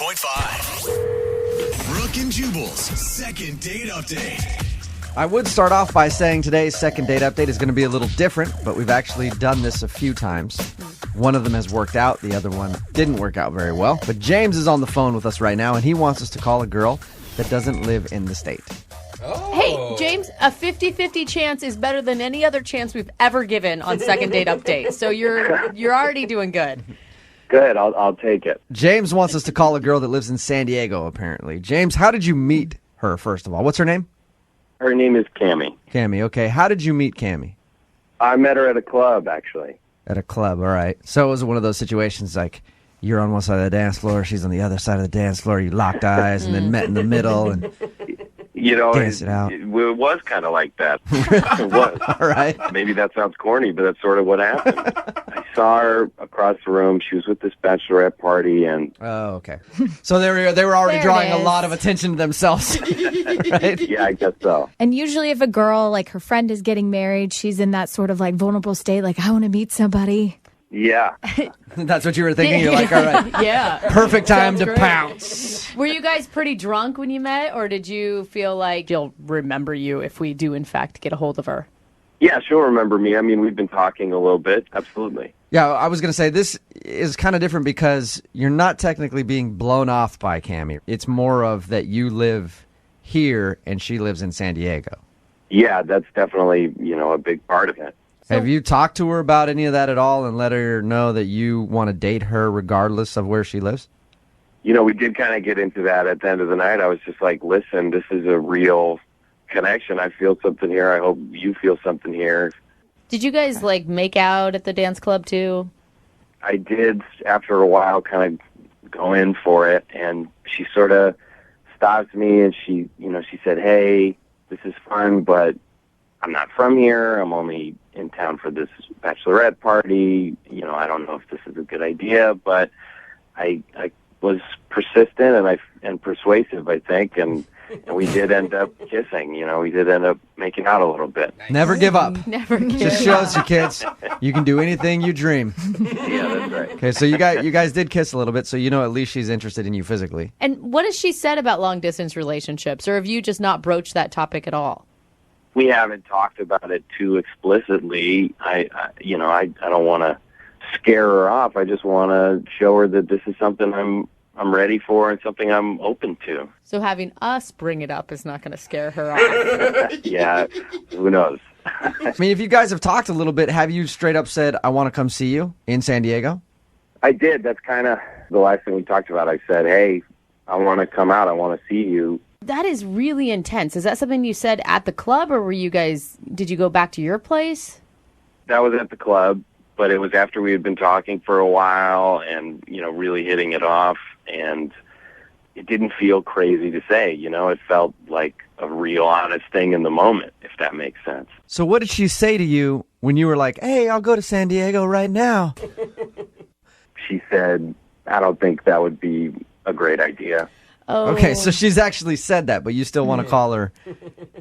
102.5. Brooke and Jubal's second date update. I would start off by saying today's second date update is going to be a little different, but we've actually done this a few times. One of them has worked out, the other one didn't work out very well. But James is on the phone with us right now, and he wants us to call a girl that doesn't live in the state. Oh. Hey, James, a 50-50 chance is better than any other chance we've ever given on second date update. So you're already doing good. Good, I'll take it. James wants us to call a girl that lives in San Diego, apparently. James, how did you meet her, first of all? What's her name? Her name is Cammie. Cammie, okay. How did you meet Cammie? I met her at a club, actually. At a club, all right. So it was one of those situations like you're on one side of the dance floor, she's on the other side of the dance floor, you locked eyes and then met in the middle and You know, danced it out. It was kind of like that. It was. All right. Maybe that sounds corny, but that's sort of what happened. I saw her across the room. She was with this bachelorette party, and Oh, okay. So they were already There it drawing a is. lot of attention to themselves, right? yeah, I guess so. And usually if a girl, like her friend is getting married, she's in that sort of like vulnerable state, like, I want to meet somebody. Yeah. That's what you were thinking? You're like, all right, Yeah. perfect time Sounds to great. pounce. Were you guys pretty drunk when you met, or did you feel like she'll remember you if we do, in fact, get a hold of her? Yeah, she'll remember me. I mean, we've been talking a little bit. Absolutely. Yeah, I was going to say this is kind of different because you're not technically being blown off by Cammie. It's more of that you live here and she lives in San Diego. Yeah, that's definitely, a big part of it. Have you talked to her about any of that at all and let her know that you want to date her regardless of where she lives? We did kind of get into that at the end of the night. I was just like, listen, this is a real connection. I feel something here. I hope you feel something here. Did you guys, make out at the dance club, too? I did, after a while, kind of go in for it, and she sort of stopped me, and she said, hey, this is fun, but I'm not from here. I'm only in town for this bachelorette party. I don't know if this is a good idea, but I was persistent and persuasive, I think, and we did end up kissing. We did end up making out a little bit. Never give up. Never Just shows you, kids, you can do anything you dream. Yeah, that's right. Okay, so you guys did kiss a little bit, so at least she's interested in you physically. And what has she said about long-distance relationships, or have you just not broached that topic at all? We haven't talked about it too explicitly. I don't want to scare her off. I just want to show her that this is something I'm ready for and something I'm open to. So having us bring it up is not going to scare her off. Yeah, who knows? I mean, if you guys have talked a little bit, have you straight up said, I want to come see you in San Diego? I did. That's kind of the last thing we talked about. I said, hey, I want to come out. I want to see you. That is really intense. Is that something you said at the club, or did you go back to your place? That was at the club, but it was after we had been talking for a while and, really hitting it off. And it didn't feel crazy to say, it felt like a real honest thing in the moment, if that makes sense. So what did she say to you when you were like, hey, I'll go to San Diego right now? She said, I don't think that would be a great idea. Oh. Okay, so she's actually said that, but you still want to call her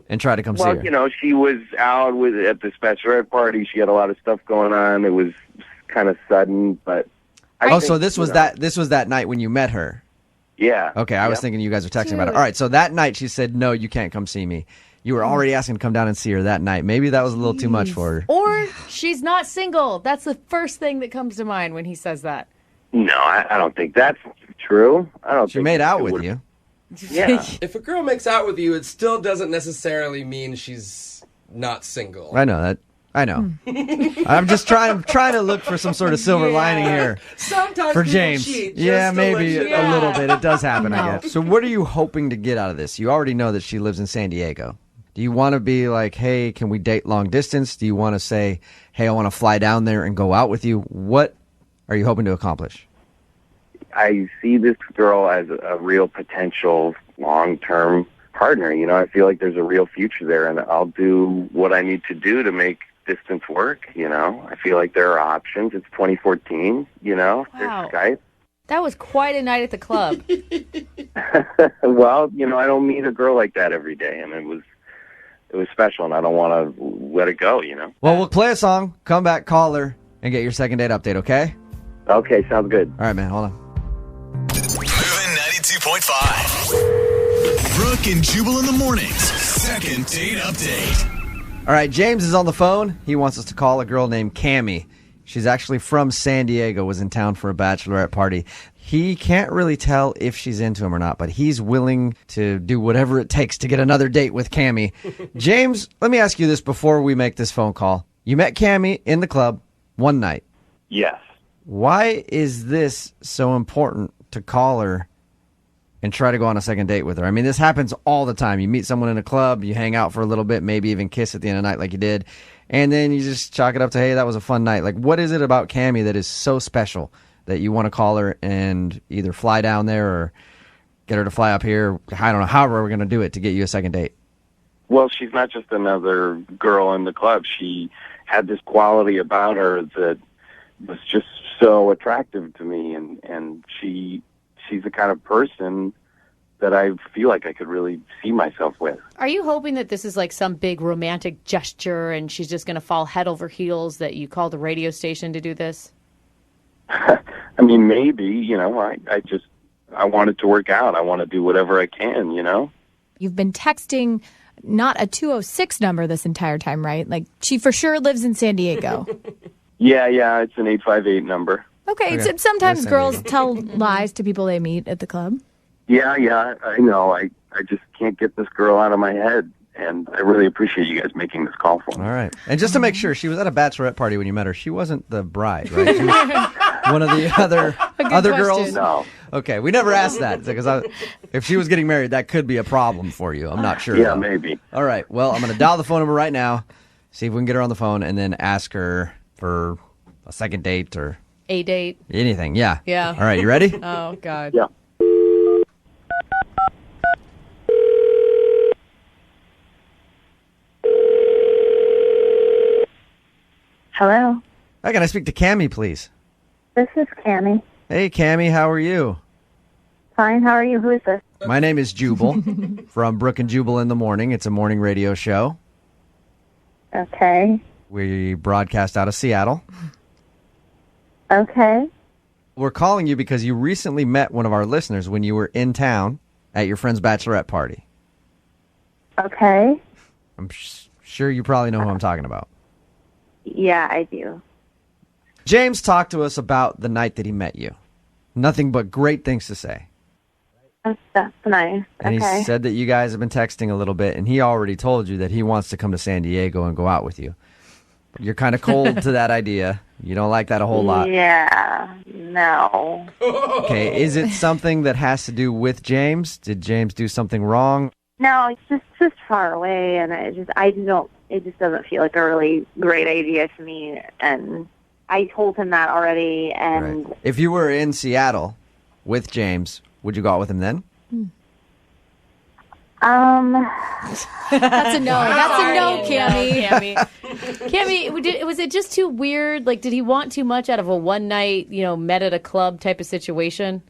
and try to come see her. Well, she was out at this bachelorette party. She had a lot of stuff going on. It was kind of sudden, but so this was that night when you met her. Yeah. Okay, I was thinking you guys were texting about it. All right, so that night she said, no, you can't come see me. You were already asking to come down and see her that night. Maybe that was a little too much for her. Or she's not single. That's the first thing that comes to mind when he says that. No, I don't think that's true. I don't. She think made out it with would- you. Yeah. If a girl makes out with you, it still doesn't necessarily mean she's not single. I know that. I know. I'm just trying to look for some sort of silver lining here Sometimes for people James. cheat, just Yeah, to maybe let you a know. little bit. It does happen, I No. guess. So what are you hoping to get out of this? You already know that she lives in San Diego. Do you want to be like, hey, can we date long distance? Do you want to say, hey, I want to fly down there and go out with you? What are you hoping to accomplish? I see this girl as a real potential long-term partner. I feel like there's a real future there, and I'll do what I need to do to make distance work. I feel like there are options. It's 2014. Wow. There's Skype. That was quite a night at the club. Well, I don't meet a girl like that every day, and it was special, and I don't want to let it go. Well, we'll play a song, come back, call her, and get your second date update, okay? Okay, sounds good. All right, man, hold on. Moving 92.5. Brooke and Jubal in the mornings. Second date update. All right, James is on the phone. He wants us to call a girl named Cammie. She's actually from San Diego, was in town for a bachelorette party. He can't really tell if she's into him or not, but he's willing to do whatever it takes to get another date with Cammie. James, let me ask you this before we make this phone call. You met Cammie in the club one night. Yes. Why is this so important to call her and try to go on a second date with her? I mean, this happens all the time. You meet someone in a club, you hang out for a little bit, maybe even kiss at the end of the night like you did, and then you just chalk it up to, hey, that was a fun night. Like, what is it about Cammie that is so special that you want to call her and either fly down there or get her to fly up here? I don't know, however we're going to do it to get you a second date. Well, she's not just another girl in the club. She had this quality about her that was just so attractive to me, and she's the kind of person that I feel like I could really see myself with. Are you hoping that this is like some big romantic gesture and she's just going to fall head over heels that you called the radio station to do this? I mean, maybe, I want it to work out. I want to do whatever I can, You've been texting not a 206 number this entire time, right? Like, she for sure lives in San Diego. Yeah, it's an 858 number. Okay. Sometimes girls tell lies to people they meet at the club. Yeah, I know. I just can't get this girl out of my head, and I really appreciate you guys making this call for me. All right. And just to make sure, she was at a bachelorette party when you met her. She wasn't the bride, right? She was one of the other girls? No. Okay, we never asked that, because if she was getting married, that could be a problem for you. I'm not sure. Yeah, though. maybe. All right, well, I'm going to dial the phone number right now, see if we can get her on the phone, and then ask her for a second date or A date. anything. Yeah. Yeah. All right, you ready? Oh, God. Yeah. Hello, Hi, can I speak to Cammie, please? this is Cammie. Hey, Cammie, how are you? Fine, how are you? Who is this? My name is Jubal from Brooke and Jubal in the Morning. It's a morning radio show. Okay. We broadcast out of Seattle. Okay. We're calling you because you recently met one of our listeners when you were in town at your friend's bachelorette party. Okay. I'm sure you probably know who I'm talking about. Yeah, I do. James talked to us about the night that he met you. Nothing but great things to say. That's nice. And Okay. he said that you guys have been texting a little bit, and he already told you that he wants to come to San Diego and go out with you. But you're kind of cold to that idea. You don't like that a whole lot. Yeah. No. Okay, is it something that has to do with James? Did James do something wrong? No, it's just far away, and I don't. It just doesn't feel like a really great idea to me. And I told him that already. And Right. If you were in Seattle with James, would you go out with him then? That's a no. That's a no, Cammie. Cammie, was it just too weird? Like, did he want too much out of a one night, met at a club type of situation?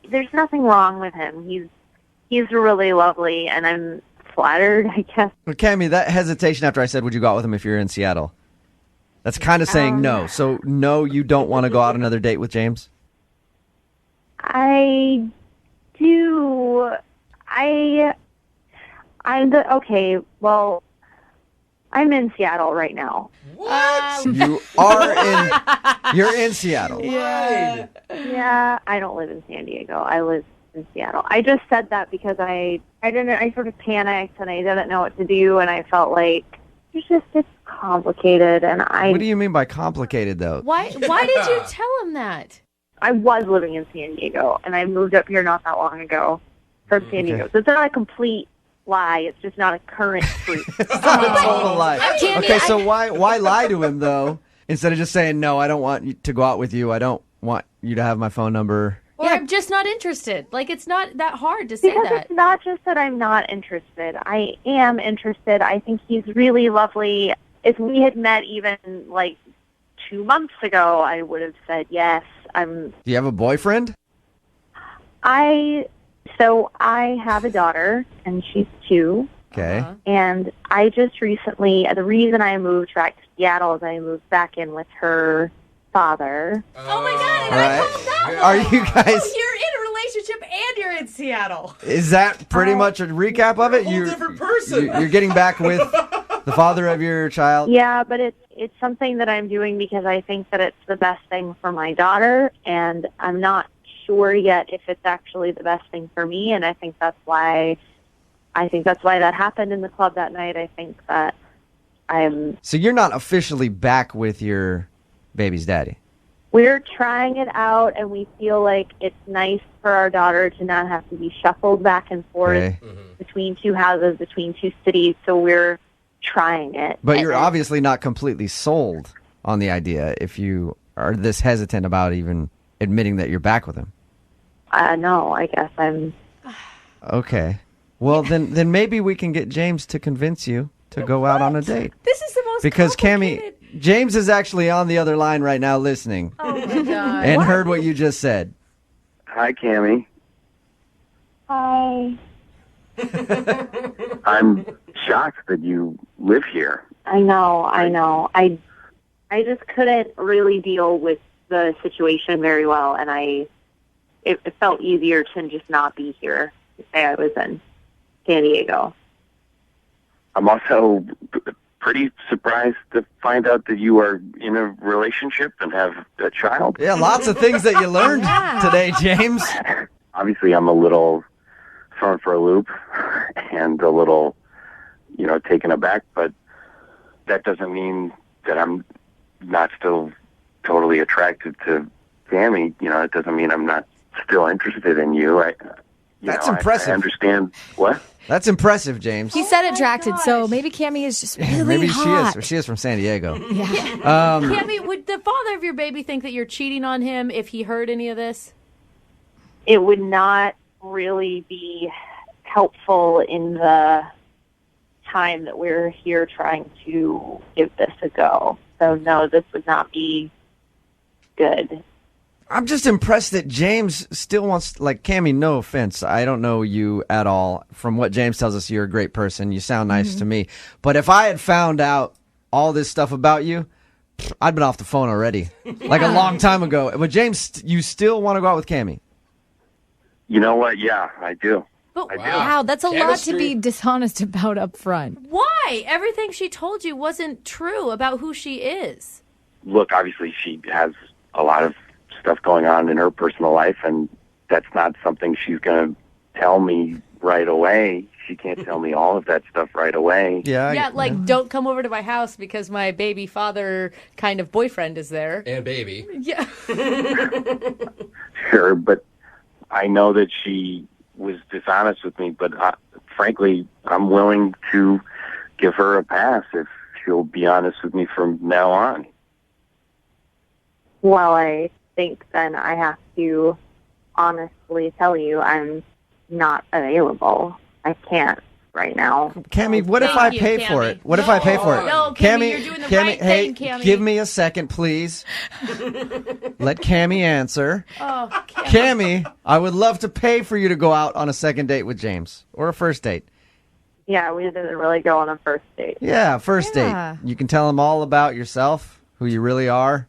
there's nothing wrong with him. He's really lovely, and I'm flattered, I guess. Well, Cammie, that hesitation after I said, would you go out with him if you're in Seattle? That's kind of saying no. So, no, you don't want to go out another date with James? I do. Okay, well, I'm in Seattle right now. You're in Seattle. Yeah, I don't live in San Diego. I live in Seattle. I just said that because I sort of panicked and I didn't know what to do, and I felt like it's complicated. And What do you mean by complicated, though? Why did you tell him that? I was living in San Diego, and I moved up here not that long ago from San Diego. So it's not a complete lie. It's just not a current truth. It's not a total lie. Okay, so why lie to him, though, instead of just saying, no, I don't want you to go out with you. I don't want you to have my phone number. Or I'm just not interested. Like, it's not that hard to say Because that. it's not just that I'm not interested. I am interested. I think he's really lovely. If we had met even, 2 months ago, I would have said yes. Do you have a boyfriend? So I have a daughter, and she's 2. Okay. And I just recently, the reason I moved back to Seattle is I moved back in with her father. Oh my God! All right. Are you guys? You're in a relationship and you're in Seattle. Is that pretty much a recap of it? Whole different person. You're getting back with the father of your child? Yeah, but it's something that I'm doing because I think that it's the best thing for my daughter, and I'm not sure yet if it's actually the best thing for me, and I think that's why that happened in the club that night. I think that So you're not officially back with your baby's daddy? we're trying it out, and we feel like it's nice for our daughter to not have to be shuffled back and forth Okay. between two houses, between two cities, so we're trying it. But you're And- obviously not completely sold on the idea if you are this hesitant about even admitting that you're back with him. No, I guess I'm... Okay. Well, then maybe we can get James to convince you to go out on a date. This is the most Because complicated. James is actually on the other line right now listening Oh my god. and heard what you just said. Hi, Cammie. Hi. I'm shocked that you live here. I know. I just couldn't really deal with the situation very well, and it felt easier to just not be here. To say I was in San Diego. I'm also pretty surprised to find out that you are in a relationship and have a child. Yeah, lots of things that you learned today, James. Obviously, I'm a little thrown for a loop and a little, taken aback, but that doesn't mean that I'm not still totally attracted to Sammy. It doesn't mean I'm not still interested in you. That's impressive. I understand. What? That's impressive, James. He said attracted, so maybe Cammie is just really Maybe hot. she is from San Diego. Cammie, would the father of your baby think that you're cheating on him if he heard any of this? It would not really be helpful in the time that we're here trying to give this a go. So no, this would not be good. I'm just impressed that James still wants, Cammie, no offense. I don't know you at all. From what James tells us, you're a great person. You sound nice to me. But if I had found out all this stuff about you, I'd been off the phone already. Like a long time ago. But James, you still want to go out with Cammie? You know what? Yeah, I do. But I do. Wow, that's a lot to Chemistry. be dishonest about up front. why? Everything she told you wasn't true about who she is. Look, obviously she has a lot of stuff going on in her personal life, and that's not something she's going to tell me right away. She can't tell me all of that stuff right away. Yeah, don't come over to my house because my baby father kind of boyfriend is there. And baby. Yeah. Sure, but I know that she was dishonest with me, but frankly, I'm willing to give her a pass if she'll be honest with me from now on. Well, I think then I have to honestly tell you I'm not available. I can't right now. Cammie, what if Thank I you, pay for Cammie. it? What if I pay for it? No, Cammie, you're doing the right hey, thing, Cammie. give me a second, please. Let Cammie answer. Oh, Cammie, I would love to pay for you to go out on a second date with James or a first date. Yeah, we didn't really go on a first date. Yeah, first Yeah. date. You can tell him all about yourself, who you really are.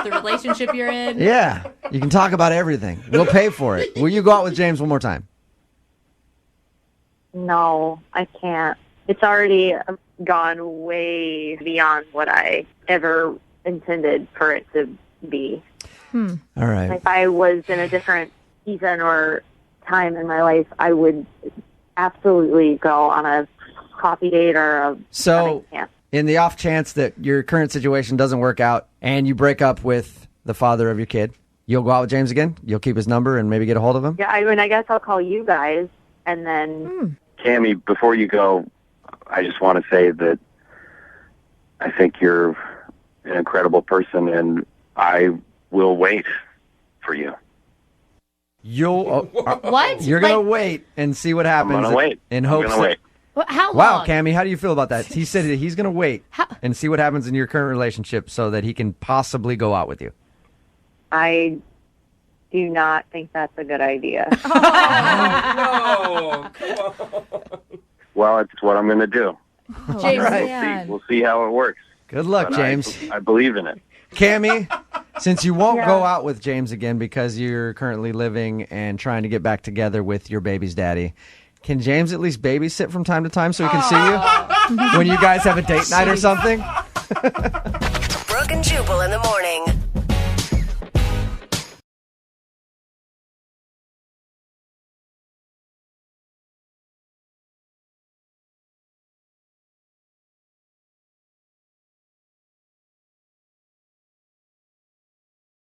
the relationship you're in. Yeah, you can talk about everything. We'll pay for it. Will you go out with James one more time? No, I can't. It's already gone way beyond what I ever intended for it to be. All right. If I was in a different season or time in my life, I would absolutely go on a coffee date or a So, camp. in the off chance that your current situation doesn't work out and you break up with the father of your kid, you'll go out with James again? You'll keep his number and maybe get a hold of him? Yeah, I guess I'll call you guys and then Cammie, before you go, I just want to say that I think you're an incredible person, and I will wait for you. You'll What? You're going to wait and see what happens. I'm going to wait. In I'm hopes going to wait. How long? Wow, Cammie, how do you feel about that? He said that he's going to wait How- and see what happens in your current relationship so that he can possibly go out with you. I do not think that's a good idea. No, come on. Well, it's what I'm going to do. James, Right. Man. We'll see how it works. Good luck, But James. I believe in it. Cammie, since you won't Yeah. go out with James again because you're currently living and trying to get back together with your baby's daddy, can James at least babysit from time to time so he can see you when you guys have a date night or something? Brooke and Jubal in the morning.